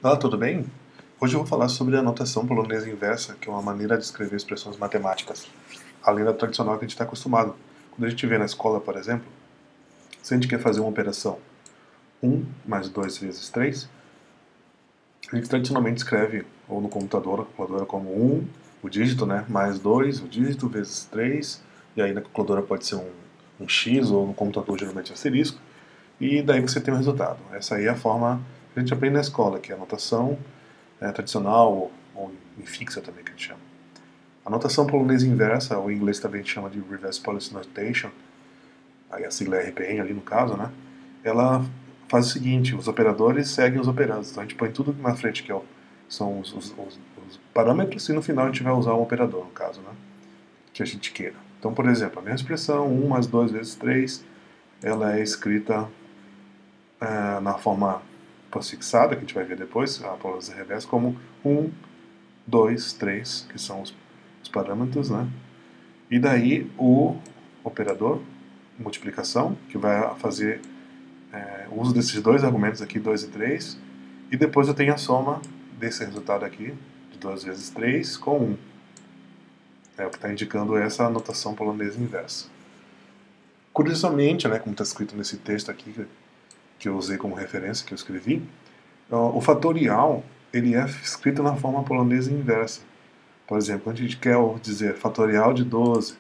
Olá, tudo bem? Hoje eu vou falar sobre a notação polonesa inversa, que é uma maneira de escrever expressões matemáticas, além da tradicional que a gente está acostumado. Quando a gente vê na escola, por exemplo, se a gente quer fazer uma operação 1 mais 2 vezes 3, a gente tradicionalmente escreve ou no computador, na calculadora, como 1, o dígito, né, mais 2, o dígito, vezes 3, e aí na calculadora pode ser um x, ou no computador geralmente asterisco, e daí você tem o resultado. Essa aí é a forma que a gente aprende na escola, que é a notação tradicional, ou fixa também que a gente chama. A notação polonesa inversa, ou em inglês também chama de Reverse Policy Notation, aí a sigla é RPN ali no caso, né? Ela faz o seguinte, os operadores seguem os operandos, então a gente põe tudo na frente que são os parâmetros e no final a gente vai usar um operador, no caso, né? Que a gente queira. Então, por exemplo, a minha expressão 1 mais 2 vezes 3, ela é escrita na forma pós-fixada, que a gente vai ver depois, a polonesa reversa, como 1, 2, 3, que são os parâmetros, né? E daí o operador, multiplicação, que vai fazer o uso desses dois argumentos aqui, 2 e 3, e depois eu tenho a soma desse resultado aqui, de 2 vezes 3, com 1. É o que está indicando essa notação polonesa inversa. Curiosamente, né, como está escrito nesse texto aqui, que eu usei como referência, que eu escrevi, o fatorial ele é escrito na forma polonesa inversa. Por exemplo, quando a gente quer dizer fatorial de 12,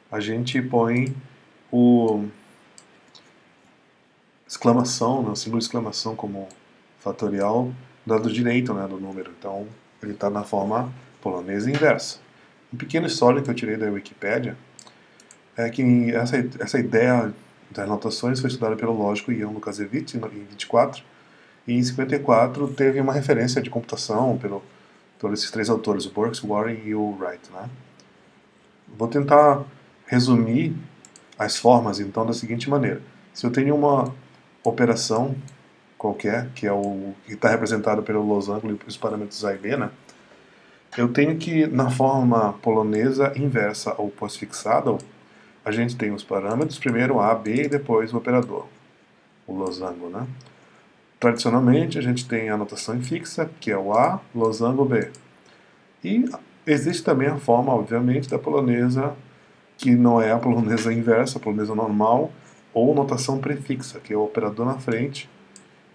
a gente põe o exclamação, né, o símbolo de exclamação como fatorial do lado direito, né, do número. Então, ele está na forma polonesa inversa. Um pequeno histórico que eu tirei da Wikipédia é que essa ideia das notações foi estudada pelo lógico Jan Lukasiewicz em 24, e em 54 teve uma referência de computação por esses três autores, o Burks, o Warren e o Wright, né? Vou tentar resumir as formas, então, da seguinte maneira. Se eu tenho uma operação qualquer, que é o que está representado pelo losango e os parâmetros A e B, né? Eu tenho que, na forma polonesa inversa ou pós-fixada, a gente tem os parâmetros, primeiro A, B e depois o operador, o losango, né? Tradicionalmente, a gente tem a notação fixa, que é o A, losango B. E existe também a forma, obviamente, da polonesa, que não é a polonesa inversa, a polonesa normal, ou notação prefixa, que é o operador na frente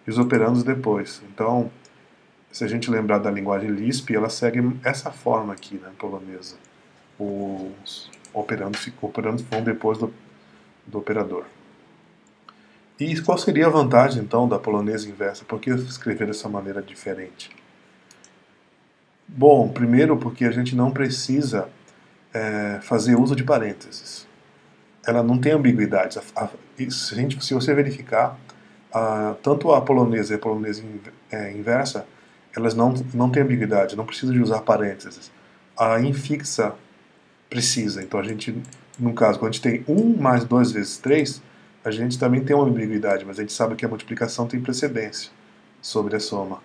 e os operandos depois. Então, se a gente lembrar da linguagem Lisp, ela segue essa forma aqui, né, polonesa. Os operandos vão depois do operador. E qual seria a vantagem, então, da polonesa inversa? Por que escrever dessa maneira diferente? Bom, primeiro porque a gente não precisa fazer uso de parênteses. Ela não tem ambiguidade. Se você verificar, tanto a polonesa e a polonesa inversa, elas não têm ambiguidade, não precisa de usar parênteses. A infixa precisa. Então a gente, no caso, quando a gente tem 1 mais 2 vezes 3, a gente também tem uma ambiguidade, mas a gente sabe que a multiplicação tem precedência sobre a soma.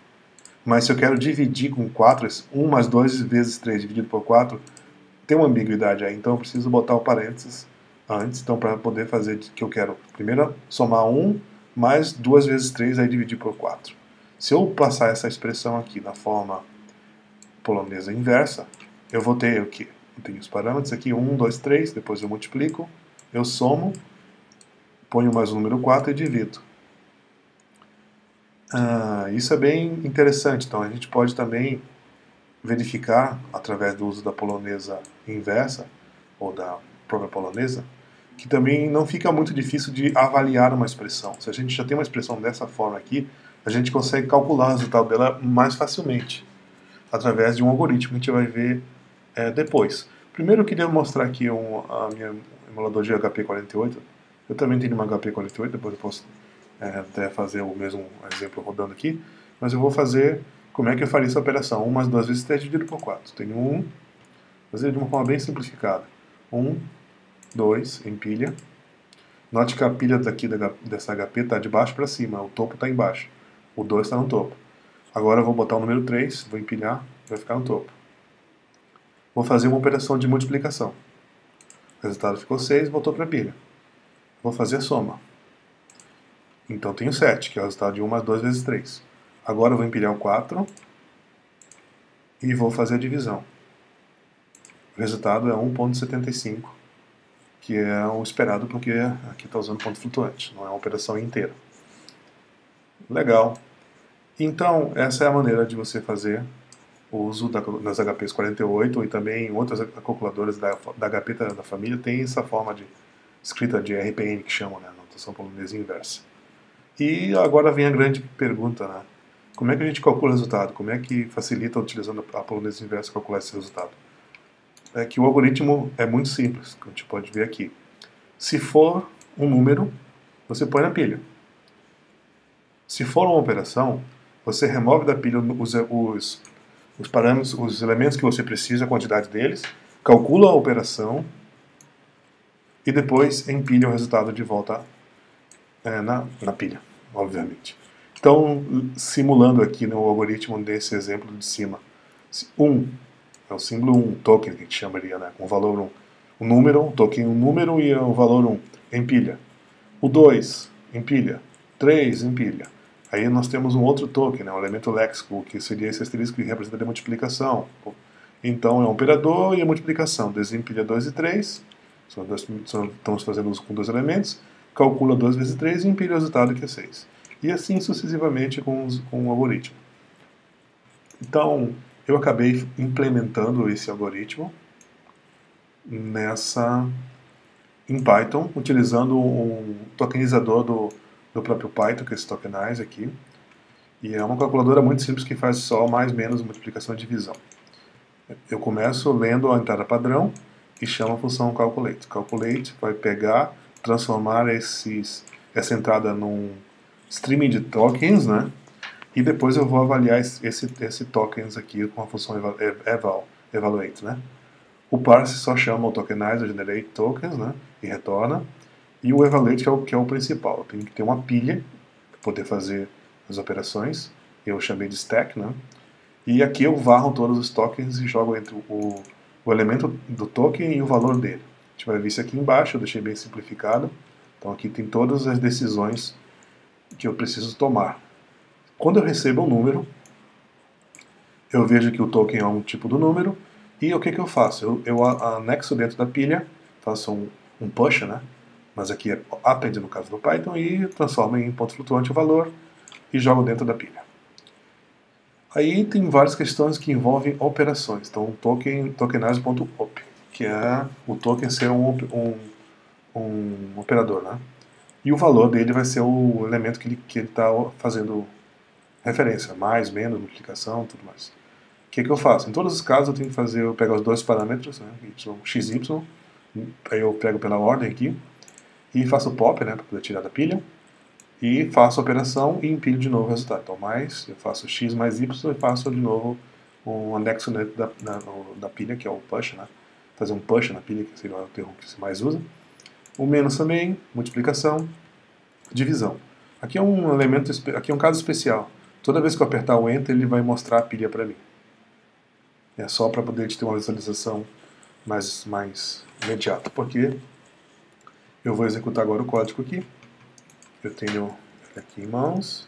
Mas se eu quero dividir com 4, 1 mais 2 vezes 3 dividido por 4, tem uma ambiguidade aí, então eu preciso botar o parênteses antes, então para poder fazer que eu quero primeiro somar 1 mais 2 vezes 3, aí dividir por 4. Se eu passar essa expressão aqui na forma polonesa inversa, eu vou ter o quê? Eu tenho os parâmetros aqui, 1, 2, 3, depois eu multiplico, eu somo, ponho mais o número 4 e divido. Isso é bem interessante, então a gente pode também verificar, através do uso da polonesa inversa, ou da própria polonesa, que também não fica muito difícil de avaliar uma expressão. Se a gente já tem uma expressão dessa forma aqui, a gente consegue calcular o resultado dela mais facilmente, através de um algoritmo que a gente vai ver depois. Primeiro eu queria mostrar aqui a minha emulador de HP48. Eu também tenho uma HP48, depois eu posso até fazer o mesmo exemplo rodando aqui, mas eu vou fazer como é que eu faria essa operação. 1 mais 2 vezes 3 dividido por 4. Tenho 1, fazer de uma forma bem simplificada. 1, 2, empilha. Note que a pilha dessa HP está de baixo para cima, o topo está embaixo. O 2 está no topo. Agora eu vou botar o número 3, vou empilhar, vai ficar no topo. Vou fazer uma operação de multiplicação. O resultado ficou 6, voltou para a pilha. Vou fazer a soma. Então tenho 7, que é o resultado de 1 mais 2 vezes 3. Agora eu vou empilhar o 4 e vou fazer a divisão. O resultado é 1,75, que é o esperado porque aqui está usando ponto flutuante, não é uma operação inteira. Legal. Então, essa é a maneira de você fazer o uso das HPs 48 e também outras calculadoras da HP da família tem essa forma de escrita de RPN que chamam, né, notação polonesa inversa. E agora vem a grande pergunta, né? Como é que a gente calcula o resultado? Como é que facilita utilizando a polonesa inversa calcular esse resultado? É que o algoritmo é muito simples, como a gente pode ver aqui. Se for um número, você põe na pilha. Se for uma operação, você remove da pilha os parâmetros, os elementos que você precisa, a quantidade deles, calcula a operação e depois empilha o resultado de volta na pilha, obviamente. Então, simulando aqui no algoritmo desse exemplo de cima, 1 é o símbolo 1, token que a gente chamaria, né, com o valor 1. O número, um token, um número e o valor 1, empilha. O 2, empilha. 3, empilha. Aí nós temos um outro token, né, um elemento léxico, que seria esse asterisco que representa a multiplicação. Então é um operador e a multiplicação. Desempilha 2 e 3, estamos fazendo uso com 2 elementos, calcula 2 vezes 3 e empilha o resultado que é 6. E assim sucessivamente com o algoritmo. Então, eu acabei implementando esse algoritmo em Python, utilizando um tokenizador do próprio Python, que é esse tokenize aqui. E é uma calculadora muito simples que faz só mais menos multiplicação e divisão. Eu começo lendo a entrada padrão e chamo a função calculate. Calculate vai pegar, transformar essa entrada num streaming de tokens, né? E depois eu vou avaliar esse tokens aqui com a função evaluate, né? O parse só chama o tokenizer generate tokens, né? E retorna. E o evaluate que é o principal. Eu tenho que ter uma pilha para poder fazer as operações. Eu chamei de stack, né? E aqui eu varro todos os tokens e jogo entre o elemento do token e o valor dele. A gente vai ver isso aqui embaixo, eu deixei bem simplificado. Então aqui tem todas as decisões que eu preciso tomar. Quando eu recebo um número, eu vejo que o token é um tipo do número, e o que eu faço? Eu anexo dentro da pilha, faço um push, né? Mas aqui é append no caso do Python, e transformo em ponto flutuante o valor e jogo dentro da pilha. Aí tem várias questões que envolvem operações. Então, tokenize.op, que é o token ser um operador, né? E o valor dele vai ser o elemento que ele está fazendo referência, mais, menos, multiplicação, tudo mais. O que eu faço? Em todos os casos eu tenho que eu pegar os dois parâmetros, né, x, y, aí eu pego pela ordem aqui, e faço o pop, né, para poder tirar da pilha, e faço a operação e empilho de novo o resultado. Então, eu faço x mais y e faço de novo um anexo dentro da pilha, que é o push, né, fazer um push na pilha, que seria o termo que se mais usa. O menos também, multiplicação, divisão. Aqui é um elemento, aqui é um caso especial. Toda vez que eu apertar o Enter, ele vai mostrar a pilha para mim. É só para poder ter uma visualização mais imediata, porque eu vou executar agora o código aqui. Eu tenho ele aqui em mãos.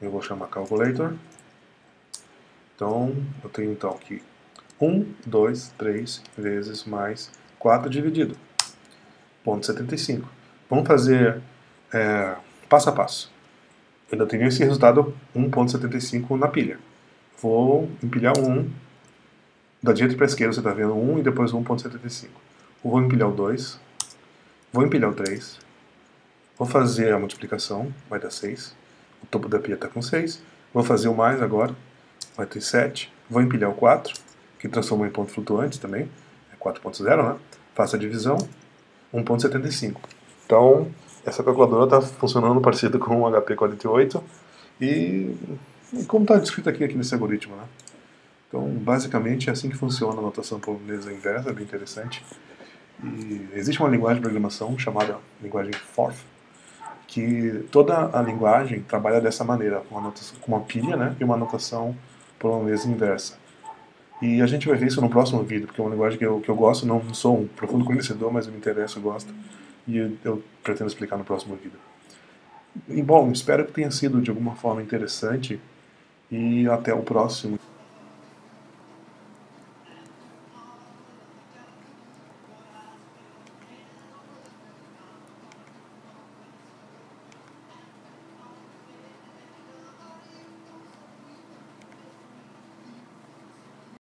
Eu vou chamar calculator. Então, eu tenho então aqui 1, 2, 3 vezes mais 4 dividido. 0,75. Vamos fazer passo a passo. Eu ainda tenho esse resultado 1,75 na pilha. Vou empilhar 1. Da direita para a esquerda você está vendo 1 e depois 1,75. Vou empilhar o 2. Vou empilhar o 3. Vou fazer a multiplicação, vai dar 6. O topo da pilha está com 6. Vou fazer o mais agora, vai ter 7. Vou empilhar o 4, que transformou em ponto flutuante também. É 4,0, né? Faço a divisão, 1,75. Então, essa calculadora está funcionando parecida com o HP 48. E como está descrito aqui nesse algoritmo, né? Então, basicamente, é assim que funciona a notação polonesa inversa, é bem interessante. E existe uma linguagem de programação chamada linguagem Forth, que toda a linguagem trabalha dessa maneira, com uma pilha, né, e uma notação polonesa inversa. E a gente vai ver isso no próximo vídeo, porque é uma linguagem que eu gosto, não sou um profundo conhecedor, mas eu me interesso, eu gosto, e eu pretendo explicar no próximo vídeo. E bom, espero que tenha sido de alguma forma interessante e até o próximo.